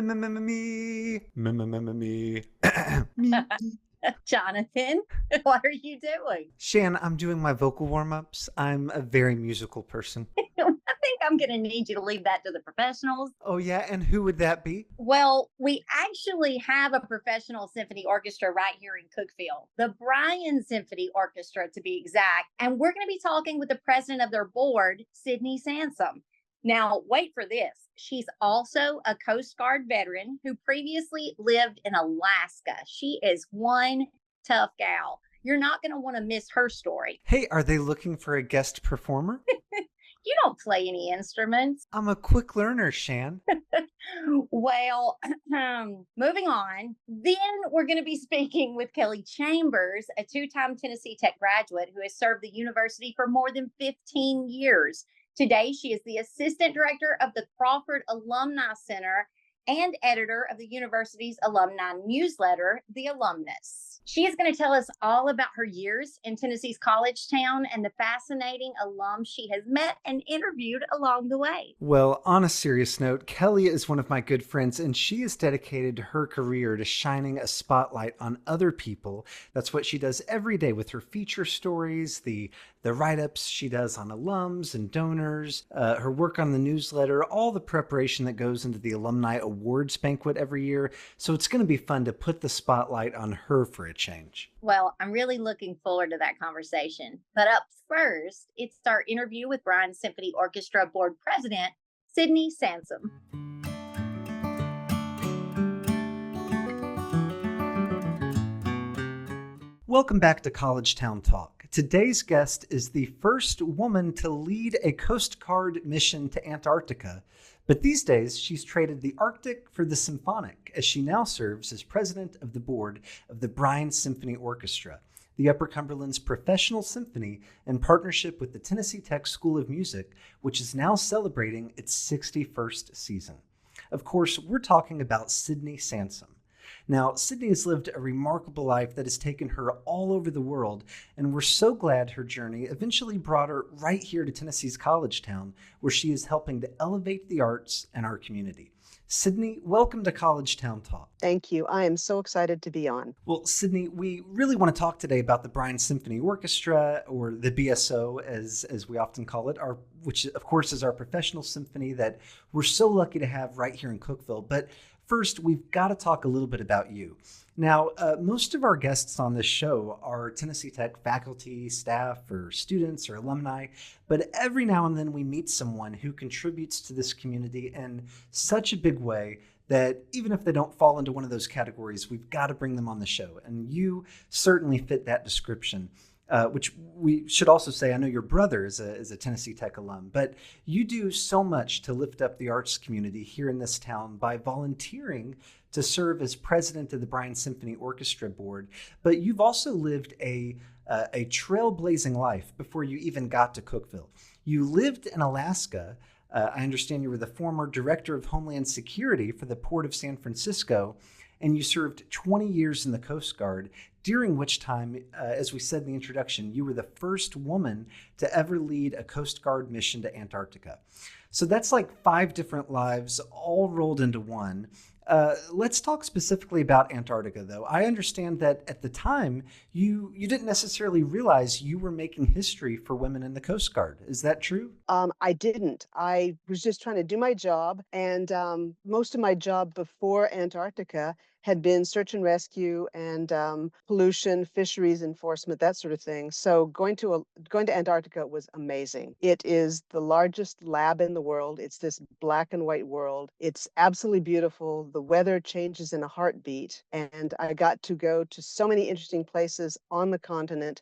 Me. Me. Jonathan, what are you doing? Shan, I'm doing my vocal warm-ups. I'm a very musical person. I think I'm going to need you to leave that to the professionals. Oh yeah, and who would that be? Well, we actually have a professional symphony orchestra right here in Cookeville, the Bryan Symphony Orchestra to be exact. And we're going to be talking with the president of their board, Sydney Sansom. Now, wait for this. She's also a Coast Guard veteran who previously lived in Alaska. She is one tough gal. You're not going to want to miss her story. Hey, are they looking for a guest performer? You don't play any instruments. I'm a quick learner, Shan. Well, moving on. Then we're going to be speaking with Kelly Chambers, a two-time Tennessee Tech graduate who has served the university for more than 15 years. Today, she is the assistant director of the Crawford Alumni Center and editor of the university's alumni newsletter, The Alumnus. She is going to tell us all about her years in Tennessee's college town and the fascinating alums she has met and interviewed along the way. Well, on a serious note, Kelly is one of my good friends, and she has dedicated her career to shining a spotlight on other people. That's what she does every day with her feature stories, the write-ups she does on alums and donors, her work on the newsletter, all the preparation that goes into the alumni awards banquet every year. So it's going to be fun to put the spotlight on her for a change. Well, I'm really looking forward to that conversation. But up first, it's our interview with Bryan Symphony Orchestra Board President, Sydney Sansom. Welcome back to College Town Talk. Today's guest is the first woman to lead a Coast Guard mission to Antarctica, but these days she's traded the Arctic for the symphonic, as she now serves as president of the board of the Bryan Symphony Orchestra, the Upper Cumberland's professional symphony in partnership with the Tennessee Tech School of Music, which is now celebrating its 61st season. Of course, we're talking about Sydney Sansom. Now, Sydney has lived a remarkable life that has taken her all over the world, and we're so glad her journey eventually brought her right here to Tennessee's college town, where she is helping to elevate the arts and our community. Sydney, welcome to College Town Talk. Thank you. I am so excited to be on. Well, Sydney, we really want to talk today about the Bryan Symphony Orchestra, or the BSO as we often call it, which of course is our professional symphony that we're so lucky to have right here in Cookeville. But first, we've got to talk a little bit about you. Now, most of our guests on this show are Tennessee Tech faculty, staff, or students or alumni, but every now and then we meet someone who contributes to this community in such a big way that even if they don't fall into one of those categories, we've got to bring them on the show. And you certainly fit that description. Which we should also say, I know your brother is a Tennessee Tech alum, but you do so much to lift up the arts community here in this town by volunteering to serve as president of the Bryan Symphony Orchestra Board. But you've also lived a trailblazing life before you even got to Cookeville. You lived in Alaska. I understand you were the former director of Homeland Security for the Port of San Francisco, and you served 20 years in the Coast Guard, during which time, as we said in the introduction, you were the first woman to ever lead a Coast Guard mission to Antarctica. So that's like 5 different lives all rolled into one. Let's talk specifically about Antarctica, though. I understand that at the time, you didn't necessarily realize you were making history for women in the Coast Guard. Is that true? I didn't. I was just trying to do my job, and most of my job before Antarctica had been search and rescue and pollution, fisheries enforcement, that sort of thing. So going to Antarctica was amazing. It is the largest lab in the world. It's this black and white world. It's absolutely beautiful. The weather changes in a heartbeat, and I got to go to so many interesting places on the continent,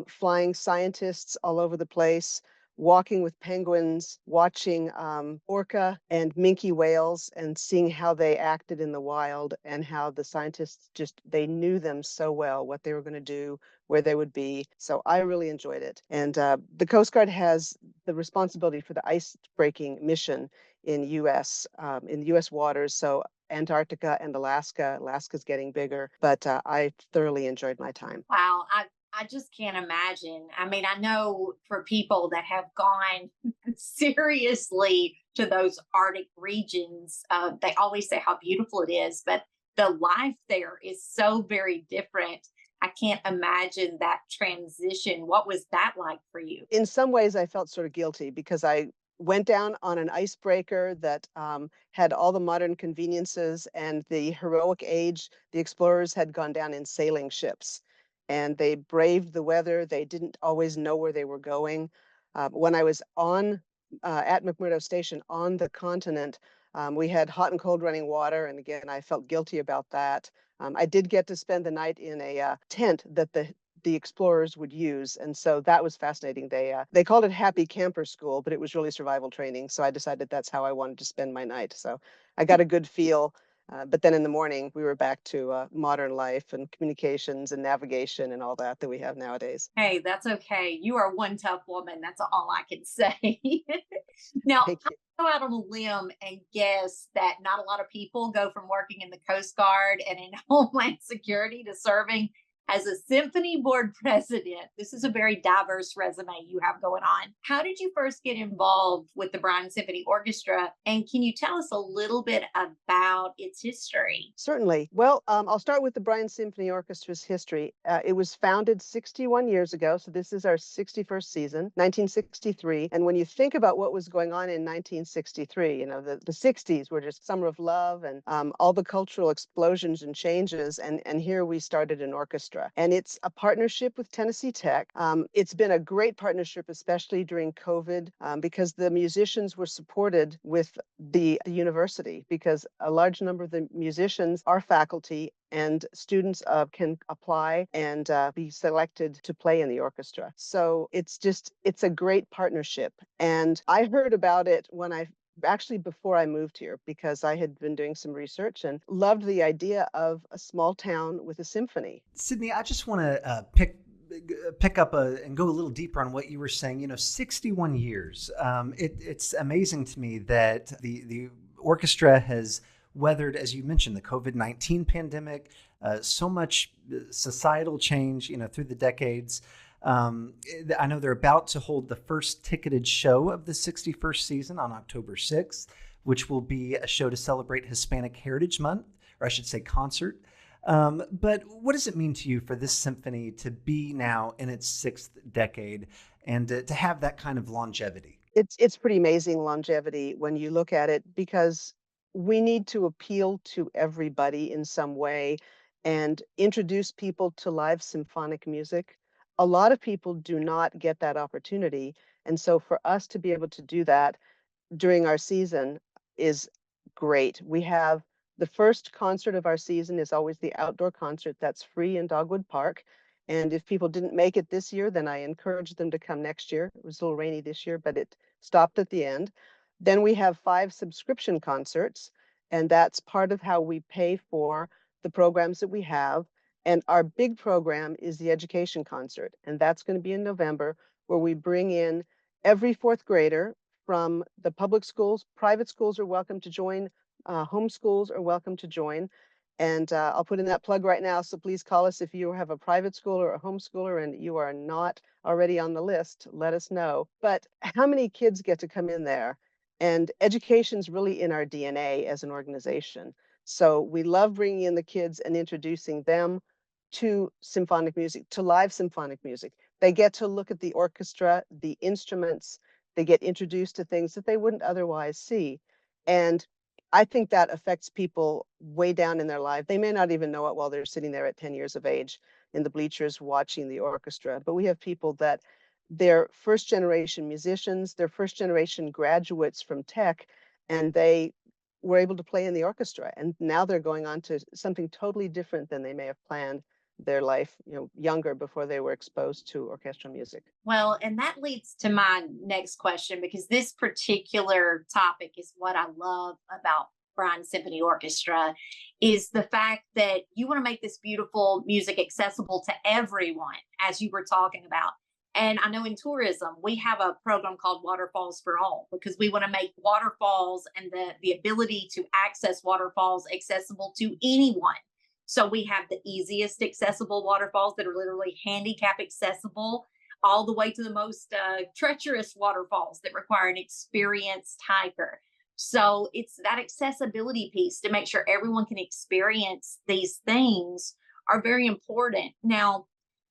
flying scientists all over the place, walking with penguins, watching orca and minke whales and seeing how they acted in the wild, and how the scientists they knew them so well, what they were going to do, where they would be. So I really enjoyed it. And the Coast Guard has the responsibility for the ice breaking mission in U.S. Waters. So Antarctica and Alaska's getting bigger, but I thoroughly enjoyed my time. Wow, I I just can't imagine. I mean, I know for people that have gone seriously to those Arctic regions, they always say how beautiful it is, but the life there is so very different. I can't imagine that transition. What was that like for you? In some ways, I felt sort of guilty because I went down on an icebreaker that had all the modern conveniences, and the heroic age, the explorers had gone down in sailing ships and they braved the weather. They didn't always know where they were going. When I was on at McMurdo Station on the continent, we had hot and cold running water. And again, I felt guilty about that. I did get to spend the night in a tent that the explorers would use, and so that was fascinating. They called it Happy Camper School, but it was really survival training. So I decided that's how I wanted to spend my night. So I got a good feel. But then in the morning, we were back to modern life and communications and navigation and all that we have nowadays. Hey, that's okay. You are one tough woman. That's all I can say. Now, Thank you. I'll go out on a limb and guess that not a lot of people go from working in the Coast Guard and in Homeland Security to serving as a symphony board president. This is a very diverse resume you have going on. How did you first get involved with the Bryan Symphony Orchestra? And can you tell us a little bit about its history? Certainly. Well, I'll start with the Bryan Symphony Orchestra's history. It was founded 61 years ago, so this is our 61st season, 1963. And when you think about what was going on in 1963, you know, the 60s were just summer of love and all the cultural explosions and changes. And here we started an orchestra. And it's a partnership with Tennessee Tech. It's been a great partnership, especially during COVID, because the musicians were supported with the university, because a large number of the musicians are faculty and students can apply and be selected to play in the orchestra. So it's a great partnership. And I heard about it when actually before I moved here, because I had been doing some research and loved the idea of a small town with a symphony. Sydney, I just want to pick up and go a little deeper on what you were saying. 61 years. It's amazing to me that the orchestra has weathered, as you mentioned, the COVID-19 pandemic, so much societal change, through the decades. I know they're about to hold the first ticketed show of the 61st season on October 6th, which will be a show to celebrate Hispanic Heritage Month, or I should say concert. But what does it mean to you for this symphony to be now in its sixth decade and to have that kind of longevity? It's pretty amazing longevity when you look at it, because we need to appeal to everybody in some way and introduce people to live symphonic music. A lot of people do not get that opportunity. And so for us to be able to do that during our season is great. We have the first concert of our season is always the outdoor concert that's free in Dogwood Park. And if people didn't make it this year, then I encourage them to come next year. It was a little rainy this year, but it stopped at the end. Then we have 5 subscription concerts, and that's part of how we pay for the programs that we have. And our big program is the education concert, and that's going to be in November, where we bring in every 4th grader from the public schools. Private schools are welcome to join. Home schools are welcome to join. And I'll put in that plug right now. So please call us if you have a private school or a homeschooler and you are not already on the list. Let us know. But how many kids get to come in there? And education's really in our DNA as an organization. So we love bringing in the kids and introducing them to symphonic music, to live symphonic music. They get to look at the orchestra, the instruments. They get introduced to things that they wouldn't otherwise see. And I think that affects people way down in their life. They may not even know it while they're sitting there at 10 years of age in the bleachers watching the orchestra. But we have people that they're first generation musicians, they're first generation graduates from Tech, and they were able to play in the orchestra. And now they're going on to something totally different than they may have planned their life, younger, before they were exposed to orchestral music. Well, and that leads to my next question, because this particular topic is what I love about Bryan Symphony Orchestra, is the fact that you want to make this beautiful music accessible to everyone, as you were talking about. And I know in tourism, we have a program called Waterfalls for All, because we want to make waterfalls and the ability to access waterfalls accessible to anyone. So we have the easiest accessible waterfalls that are literally handicap accessible, all the way to the most treacherous waterfalls that require an experienced hiker. So it's that accessibility piece to make sure everyone can experience these things are very important. Now,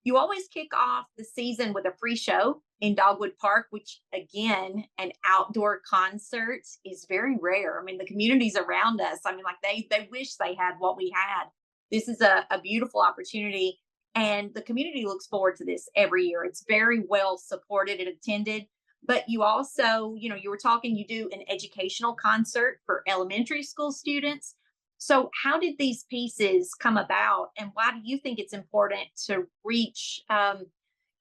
you always kick off the season with a free show in Dogwood Park, which again, an outdoor concert is very rare. I mean, the communities around us, I mean, like they wish they had what we had. This is a beautiful opportunity, and the community looks forward to this every year. It's very well supported and attended. But you also, you were talking, you do an educational concert for elementary school students. So, how did these pieces come about, and why do you think it's important to reach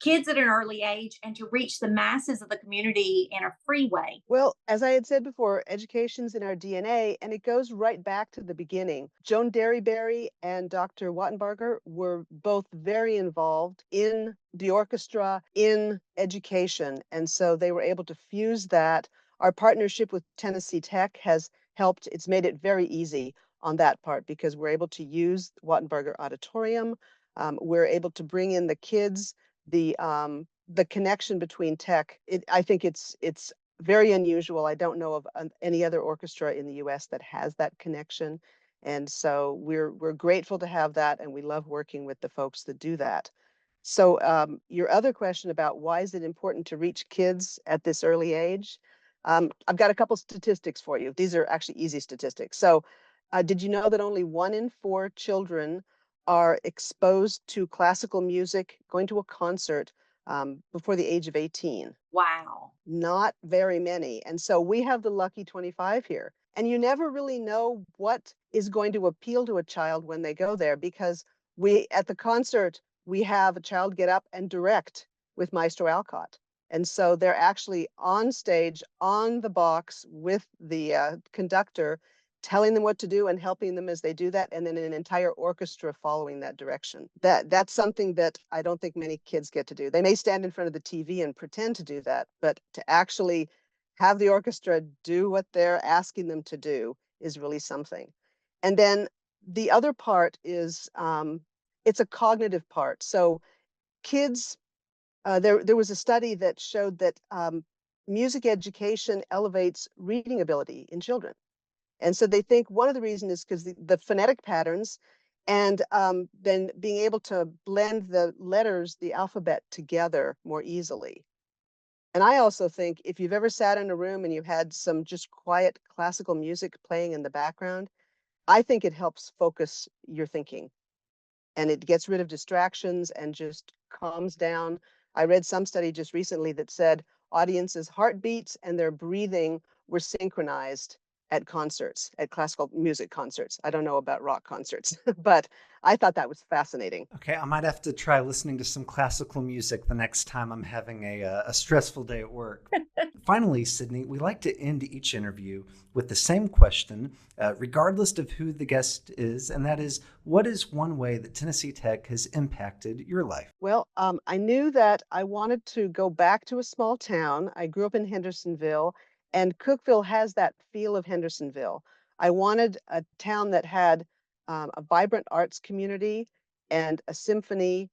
kids at an early age and to reach the masses of the community in a free way? Well, as I had said before, education's in our DNA, and it goes right back to the beginning. Joan Derryberry and Dr. Wattenbarger were both very involved in the orchestra, in education, and so they were able to fuse that. Our partnership with Tennessee Tech has helped. It's made it very easy on that part because we're able to use Wattenbarger Auditorium. We're able to bring in the kids, the connection between tech. I think it's very unusual. I don't know of any other orchestra in the U.S. that has that connection, and so we're grateful to have that, and we love working with the folks that do that. So your other question about why is it important to reach kids at this early age? I've got a couple statistics for you. These are actually easy statistics. So did you know that only 1 in 4 children are exposed to classical music, going to a concert before the age of 18? Wow. Not very many. And so we have the lucky 25 here. And you never really know what is going to appeal to a child when they go there because at the concert, we have a child get up and direct with Maestro Alcott. And so they're actually on stage, on the box with the conductor, telling them what to do and helping them as they do that, and then an entire orchestra following that direction. That's something that I don't think many kids get to do. They may stand in front of the TV and pretend to do that, but to actually have the orchestra do what they're asking them to do is really something. And then the other part is it's a cognitive part. So kids, there was a study that showed that music education elevates reading ability in children. And so they think one of the reasons is because the phonetic patterns and then being able to blend the letters, the alphabet together more easily. And I also think if you've ever sat in a room and you had some just quiet classical music playing in the background, I think it helps focus your thinking and it gets rid of distractions and just calms down. I read some study just recently that said audiences' heartbeats and their breathing were synchronized at concerts, at classical music concerts. I don't know about rock concerts, but I thought that was fascinating. Okay, I might have to try listening to some classical music the next time I'm having a stressful day at work. Finally, Sydney, we like to end each interview with the same question, regardless of who the guest is, and that is, what is one way that Tennessee Tech has impacted your life? Well, I knew that I wanted to go back to a small town. I grew up in Hendersonville, and Cookeville has that feel of Hendersonville. I wanted a town that had a vibrant arts community and a symphony,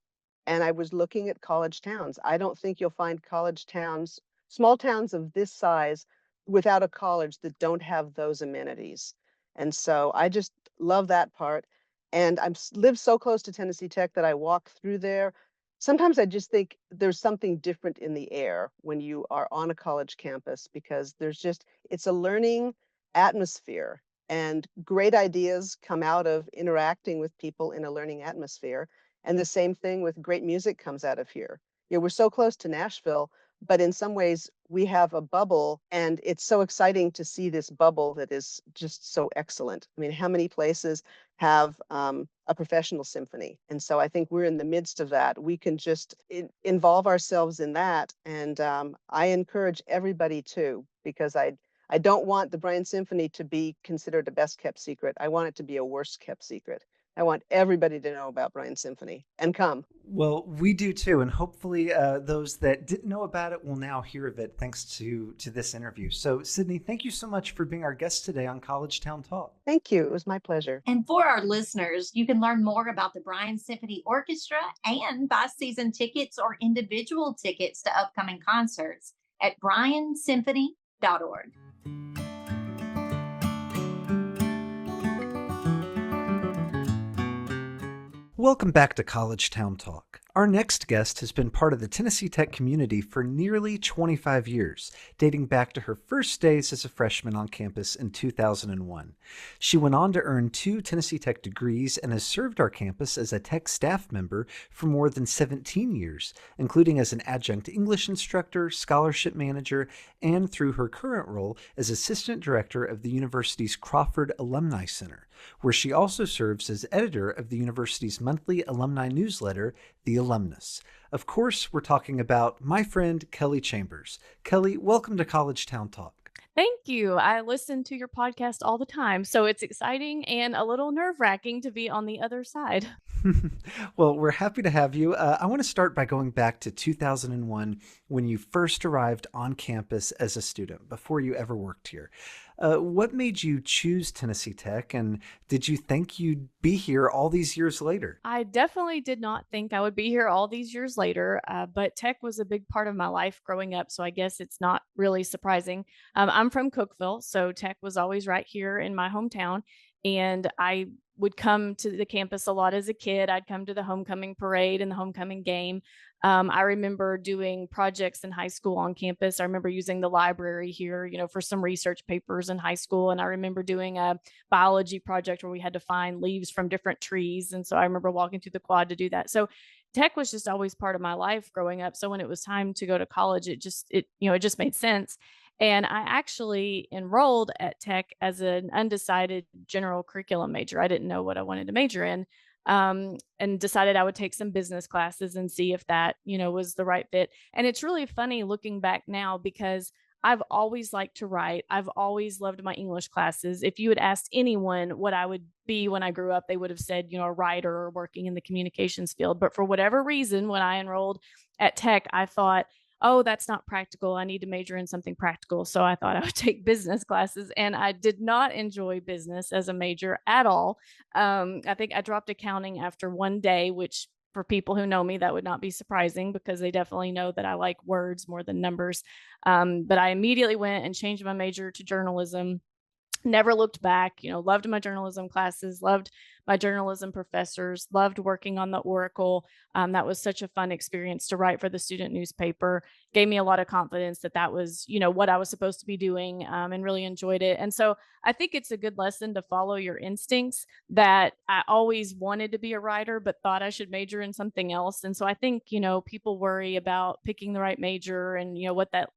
and I was looking at college towns. I don't think you'll find college towns, small towns of this size, without a college that don't have those amenities. And so I just love that part. And I'm live so close to Tennessee Tech that I walk through there. Sometimes I just think there's something different in the air when you are on a college campus because it's a learning atmosphere and great ideas come out of interacting with people in a learning atmosphere. And the same thing with great music comes out of here. We're so close to Nashville, but in some ways we have a bubble and it's so exciting to see this bubble that is just so excellent. I mean, how many places have a professional symphony? And so I think we're in the midst of that. We can just involve ourselves in that. And I encourage everybody to, because I don't want the Bryan Symphony to be considered a best kept secret. I want it to be a worst kept secret. I want everybody to know about Bryan Symphony and come. Well, we do too, and hopefully, those that didn't know about it will now hear of it thanks to this interview. So, Sydney, thank you so much for being our guest today on College Town Talk. Thank you. It was my pleasure. And for our listeners, you can learn more about the Bryan Symphony Orchestra and buy season tickets or individual tickets to upcoming concerts at bryansymphony.org. Welcome back to College Town Talk. Our next guest has been part of the Tennessee Tech community for nearly 25 years, dating back to her first days as a freshman on campus in 2001. She went on to earn 2 Tennessee Tech degrees and has served our campus as a Tech staff member for more than 17 years, including as an adjunct English instructor, scholarship manager, and through her current role as assistant director of the university's Crawford Alumni Center, where she also serves as editor of the university's monthly alumni newsletter, The Alumnus. Of course, we're talking about my friend Kelly Chambers. Kelly, welcome to College Town Talk. Thank you. I listen to your podcast all the time, so it's exciting and a little nerve-wracking to be on the other side. Well, we're happy to have you. I want to start by going back to 2001 when you first arrived on campus as a student, before you ever worked here. What made you choose Tennessee Tech, and did you think you'd be here all these years later? I definitely did not think I would be here all these years later, but tech was a big part of my life growing up, so I guess it's not really surprising. I'm from Cookeville, so tech was always right here in my hometown, and I would come to the campus a lot as a kid. I'd come to the homecoming parade and the homecoming game. I remember doing projects in high school on campus. I remember using the library here, for some research papers in high school. And I remember doing a biology project where we had to find leaves from different trees. And so I remember walking through the quad to do that. So tech was just always part of my life growing up. So when it was time to go to college, it just made sense. And I actually enrolled at Tech as an undecided general curriculum major. I didn't know what I wanted to major in, and decided I would take some business classes and see if that, was the right fit. And it's really funny looking back now because I've always liked to write. I've always loved my English classes. If you had asked anyone what I would be when I grew up, they would have said, a writer or working in the communications field. But for whatever reason, when I enrolled at Tech, I thought, oh, that's not practical. I need to major in something practical. So I thought I would take business classes, and I did not enjoy business as a major at all. I think I dropped accounting after one day, which for people who know me, that would not be surprising because they definitely know that I like words more than numbers. But I immediately went and changed my major to journalism. Never looked back, loved my journalism classes, loved my journalism professors, loved working on the Oracle. That was such a fun experience to write for the student newspaper. Gave me a lot of confidence that was, what I was supposed to be doing, and really enjoyed it. And so I think it's a good lesson to follow your instincts. That I always wanted to be a writer, but thought I should major in something else. And so I think, people worry about picking the right major and, what that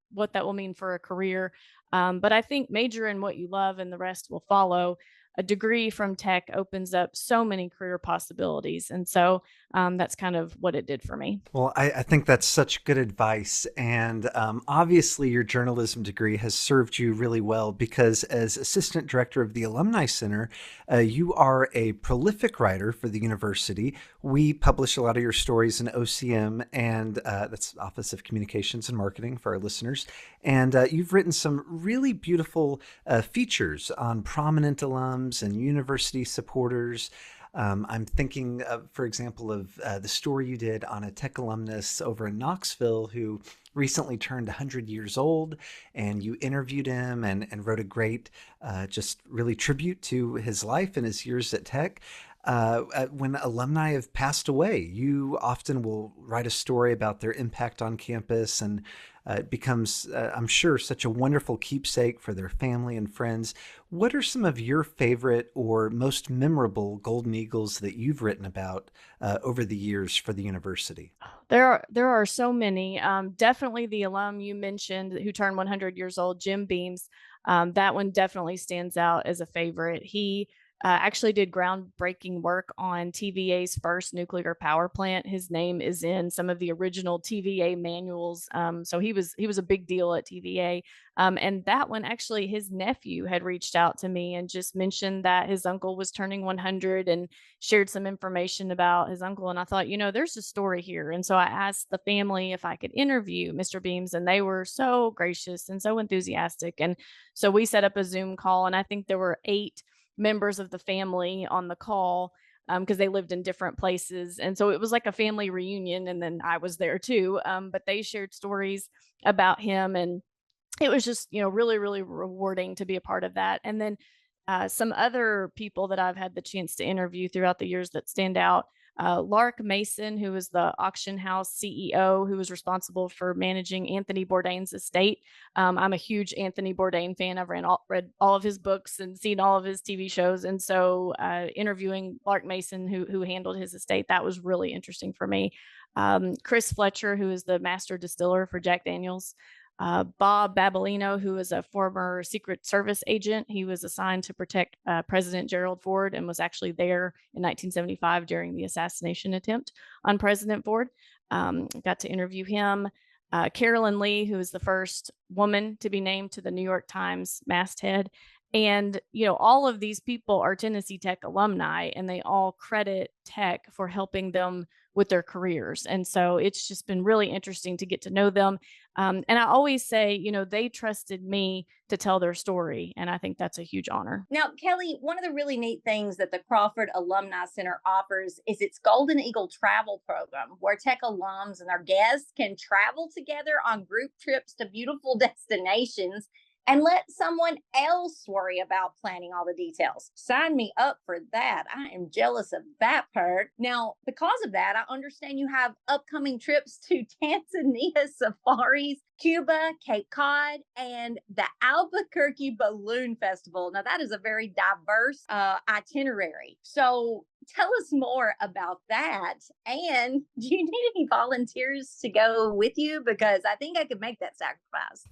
will mean for a career. But I think major in what you love and the rest will follow. A degree from Tech opens up so many career possibilities. And so that's kind of what it did for me. Well, I think that's such good advice. And obviously, your journalism degree has served you really well because as assistant director of the Alumni Center, you are a prolific writer for the university. We publish a lot of your stories in OCM, and that's Office of Communications and Marketing for our listeners. And you've written some really beautiful features on prominent alums and university supporters. I'm thinking, for example, of the story you did on a Tech alumnus over in Knoxville who recently turned 100 years old, and you interviewed him and wrote a great, just really tribute to his life and his years at Tech. When alumni have passed away, you often will write a story about their impact on campus, and it becomes, I'm sure, such a wonderful keepsake for their family and friends. What are some of your favorite or most memorable Golden Eagles that you've written about over the years for the university? There are so many. Definitely the alum you mentioned who turned 100 years old, Jim Beams. That one definitely stands out as a favorite. He actually did groundbreaking work on TVA's first nuclear power plant. His name is in some of the original TVA manuals. So he was a big deal at TVA. And that one, actually, his nephew had reached out to me and just mentioned that his uncle was turning 100 and shared some information about his uncle. And I thought, there's a story here. And so I asked the family if I could interview Mr. Beams, and they were so gracious and so enthusiastic. And so we set up a Zoom call, and I think there were 8 members of the family on the call because they lived in different places. And so it was like a family reunion. And then I was there too. But they shared stories about him. And it was just, really, really rewarding to be a part of that. And then some other people that I've had the chance to interview throughout the years that stand out. Lark Mason, who was the auction house CEO, who was responsible for managing Anthony Bourdain's estate. I'm a huge Anthony Bourdain fan. I've read all of his books and seen all of his TV shows. And so interviewing Lark Mason, who handled his estate, that was really interesting for me. Chris Fletcher, who is the master distiller for Jack Daniels. Bob Babolino, who is a former Secret Service agent. He was assigned to protect President Gerald Ford and was actually there in 1975 during the assassination attempt on President Ford. Got to interview him. Carolyn Lee, who is the first woman to be named to the New York Times masthead. And, all of these people are Tennessee Tech alumni, and they all credit Tech for helping them with their careers. And so it's just been really interesting to get to know them. And I always say, they trusted me to tell their story. And I think that's a huge honor. Now, Kelly, one of the really neat things that the Crawford Alumni Center offers is its Golden Eagle travel program, where Tech alums and their guests can travel together on group trips to beautiful destinations and let someone else worry about planning all the details. Sign me up for that. I am jealous of that part. Now, because of that, I understand you have upcoming trips to Tanzania safaris, Cuba, Cape Cod, and the Albuquerque Balloon Festival. Now, that is a very diverse itinerary. So tell us more about that. And do you need any volunteers to go with you? Because I think I could make that sacrifice.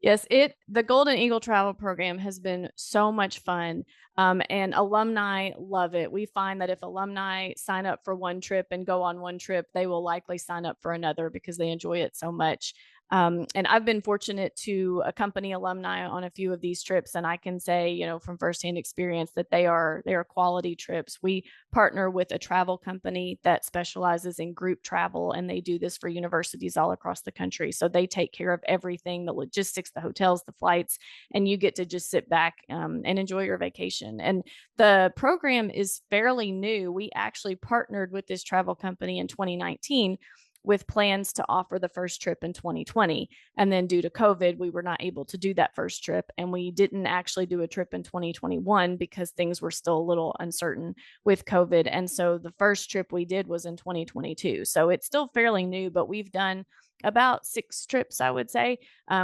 Yes, the Golden Eagle Travel Program has been so much fun. And alumni love it. We find that if alumni sign up for one trip and go on one trip, they will likely sign up for another because they enjoy it so much. And I've been fortunate to accompany alumni on a few of these trips, and I can say, from firsthand experience that they are quality trips. We partner with a travel company that specializes in group travel, and they do this for universities all across the country. So they take care of everything, the logistics, the hotels, the flights, and you get to just sit back and enjoy your vacation. And the program is fairly new. We actually partnered with this travel company in 2019 with plans to offer the first trip in 2020. And then due to COVID, we were not able to do that first trip. And we didn't actually do a trip in 2021 because things were still a little uncertain with COVID. And so the first trip we did was in 2022. So it's still fairly new, but we've done about 6 trips, I would say.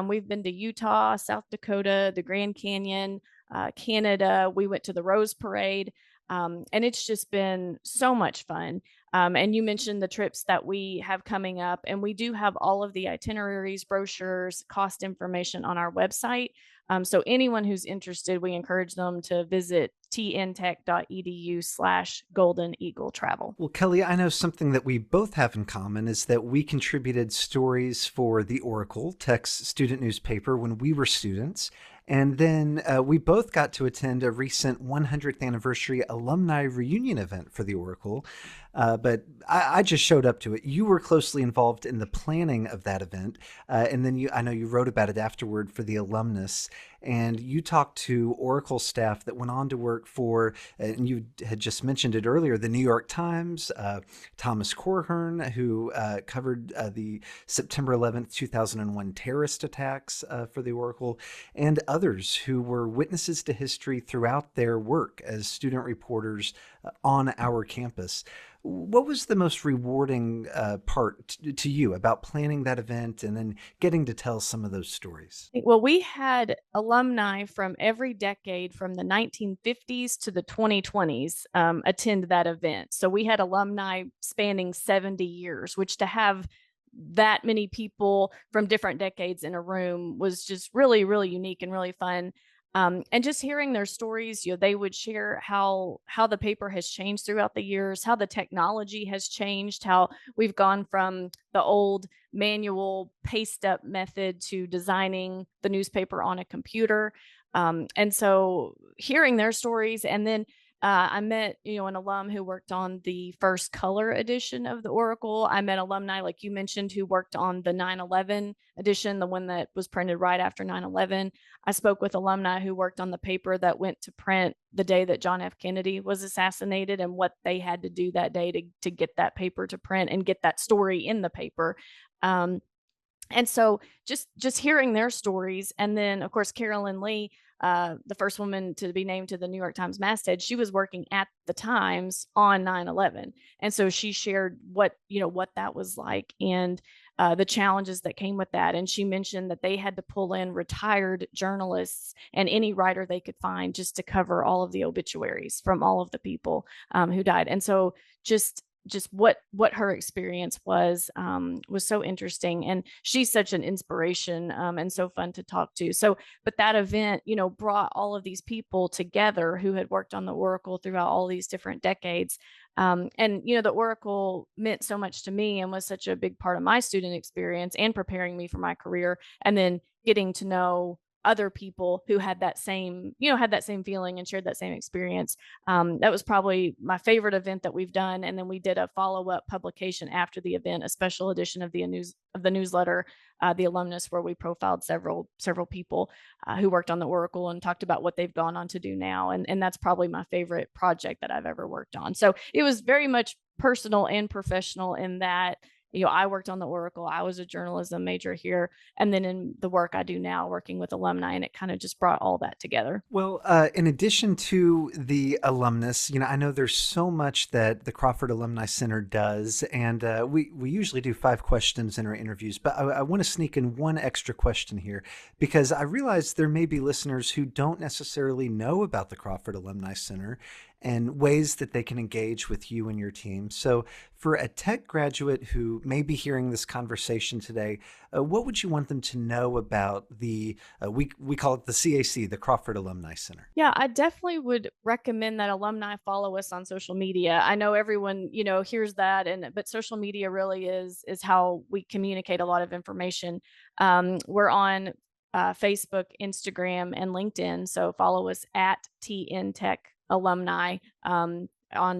We've been to Utah, South Dakota, the Grand Canyon, Canada. We went to the Rose Parade. And it's just been so much fun. And you mentioned the trips that we have coming up, and we do have all of the itineraries, brochures, cost information on our website. So anyone who's interested, we encourage them to visit tntech.edu/Golden Eagle Travel. Well, Kelly, I know something that we both have in common is that we contributed stories for the Oracle, Tech's student newspaper, when we were students. And then we both got to attend a recent 100th anniversary alumni reunion event for the Oracle. But I just showed up to it. You were closely involved in the planning of that event. And then I know you wrote about it afterward for the alumnus. And you talked to Oracle staff that went on to work for, and you had just mentioned it earlier, the New York Times, Thomas Corhern, who covered the September 11th, 2001 terrorist attacks for the Oracle, and others who were witnesses to history throughout their work as student reporters on our campus. What was the most rewarding part to you about planning that event and then getting to tell some of those stories? Well, we had alumni from every decade from the 1950s to the 2020s attend that event. So we had alumni spanning 70 years, which to have that many people from different decades in a room was just really, really unique and really fun. And just hearing their stories, they would share how the paper has changed throughout the years, how the technology has changed, how we've gone from the old manual paste up method to designing the newspaper on a computer. And so hearing their stories, and then I met, an alum who worked on the first color edition of the Oracle. I met alumni, like you mentioned, who worked on the 9/11 edition, the one that was printed right after 9/11. I spoke with alumni who worked on the paper that went to print the day that John F. Kennedy was assassinated, and what they had to do that day to get that paper to print and get that story in the paper. Um, and so just hearing their stories, and then of course Carolyn Lee, the first woman to be named to the New York Times masthead, she was working at the Times on 9/11, and so she shared what that was like, and the challenges that came with that. And she mentioned that they had to pull in retired journalists and any writer they could find just to cover all of the obituaries from all of the people who died. And so just what her experience was so interesting, and she's such an inspiration, and so fun to talk to. So but that event brought all of these people together who had worked on the Oracle throughout all these different decades. And the Oracle meant so much to me and was such a big part of my student experience and preparing me for my career, and then getting to know other people who had that same feeling and shared that same experience. That was probably my favorite event that we've done. And then we did a follow-up publication after the event, a special edition of the newsletter, the Alumnus, where we profiled several people who worked on the Oracle and talked about what they've gone on to do now. And that's probably my favorite project that I've ever worked on. So it was very much personal and professional in that I worked on the Oracle. I was a journalism major here. And then in the work I do now, working with alumni, and it kind of just brought all that together. Well, in addition to the alumnus, I know there's so much that the Crawford Alumni Center does, and we usually do 5 questions in our interviews, but I want to sneak in one extra question here, because I realize there may be listeners who don't necessarily know about the Crawford Alumni Center and ways that they can engage with you and your team. So for a tech graduate who may be hearing this conversation today, what would you want them to know about the, we call it the CAC, the Crawford Alumni Center? Yeah, I definitely would recommend that alumni follow us on social media. I know everyone, hears that, but social media really is how we communicate a lot of information. We're on Facebook, Instagram, and LinkedIn. So follow us at TN Tech Alumni. On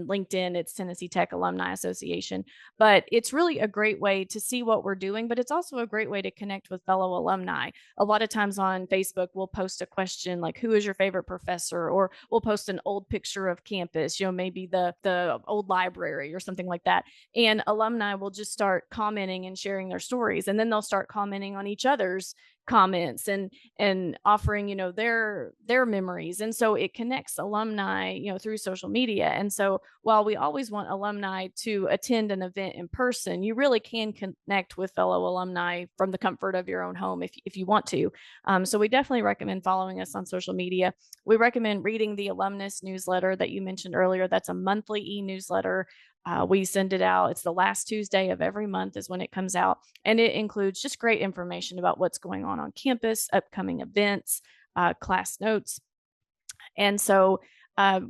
LinkedIn, it's Tennessee Tech Alumni Association. But it's really a great way to see what we're doing, but it's also a great way to connect with fellow alumni. A lot of times on Facebook, we'll post a question like, who is your favorite professor? Or we'll post an old picture of campus, maybe the old library or something like that. And alumni will just start commenting and sharing their stories. And then they'll start commenting on each other's comments and offering their memories. And so it connects alumni through social media. And so while we always want alumni to attend an event in person, you really can connect with fellow alumni from the comfort of your own home if you want to. So we definitely recommend following us on social media. We recommend reading the Alumnus newsletter that you mentioned earlier. That's a monthly e-newsletter. We send it out. It's the last Tuesday of every month is when it comes out. And it includes just great information about what's going on campus, upcoming events, class notes. And so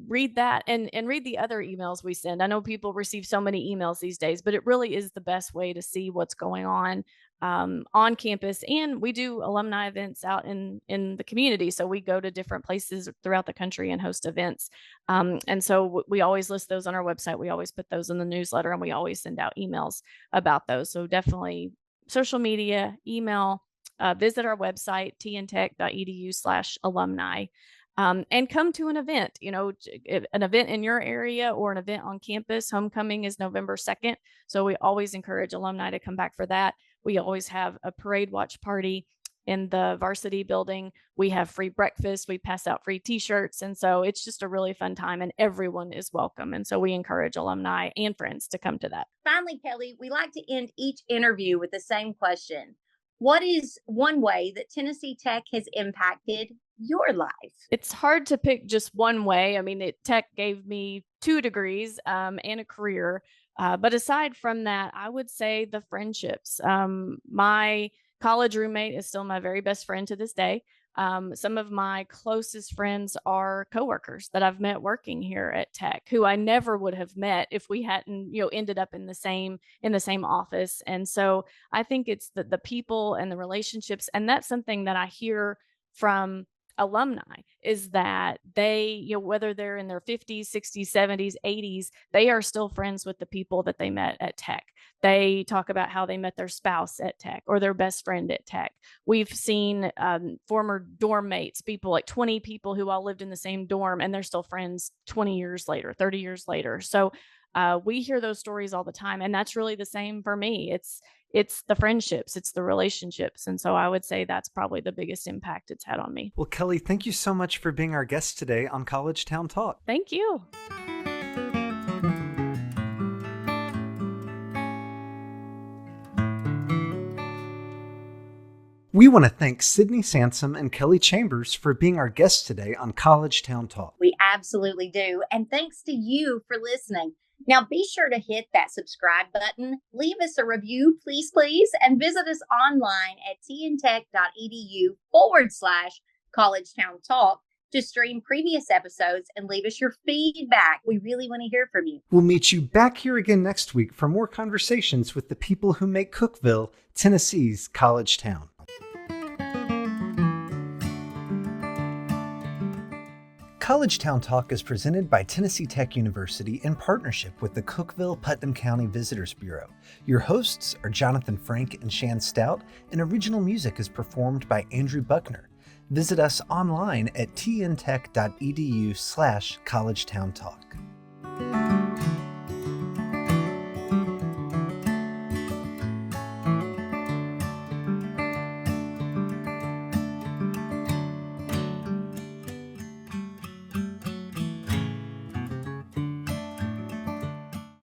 read that and read the other emails we send. I know people receive so many emails these days, but it really is the best way to see what's going on campus. And we do alumni events out in the community. So we go to different places throughout the country and host events. And so we always list those on our website. We always put those in the newsletter, and we always send out emails about those. So definitely social media, email, visit our website, tntech.edu/alumni. And come to an event, an event in your area or an event on campus. Homecoming is November 2nd. So we always encourage alumni to come back for that. We always have a parade watch party in the varsity building. We have free breakfast. We pass out free t-shirts. And so it's just a really fun time, and everyone is welcome. And so we encourage alumni and friends to come to that. Finally, Kelly, we like to end each interview with the same question. What is one way that Tennessee Tech has impacted your life? It's hard to pick just one way. I mean, Tech gave me 2 degrees and a career. But aside from that, I would say the friendships. My college roommate is still my very best friend to this day. Some of my closest friends are coworkers that I've met working here at Tech, who I never would have met if we hadn't, ended up in the same office. And so I think it's the people and the relationships, and that's something that I hear from alumni, is that they, whether they're in their 50s, 60s, 70s, 80s, they are still friends with the people that they met at Tech. They talk about how they met their spouse at Tech or their best friend at Tech. We've seen former dorm mates, people like 20 people who all lived in the same dorm, and they're still friends 20 years later, 30 years later. So we hear those stories all the time, and that's really the same for me. It's the friendships, it's the relationships. And so I would say that's probably the biggest impact it's had on me. Well, Kelly, thank you so much for being our guest today on College Town Talk. Thank you. We want to thank Sydney Sansom and Kelly Chambers for being our guests today on College Town Talk. We absolutely do. And thanks to you for listening. Now, be sure to hit that subscribe button, leave us a review, please, and visit us online at tntech.edu/College Town Talk to stream previous episodes and leave us your feedback. We really want to hear from you. We'll meet you back here again next week for more conversations with the people who make Cookeville, Tennessee's college town. College Town Talk is presented by Tennessee Tech University in partnership with the Cookeville-Putnam County Visitors Bureau. Your hosts are Jonathan Frank and Shan Stout, and original music is performed by Andrew Buckner. Visit us online at tntech.edu/College Town Talk.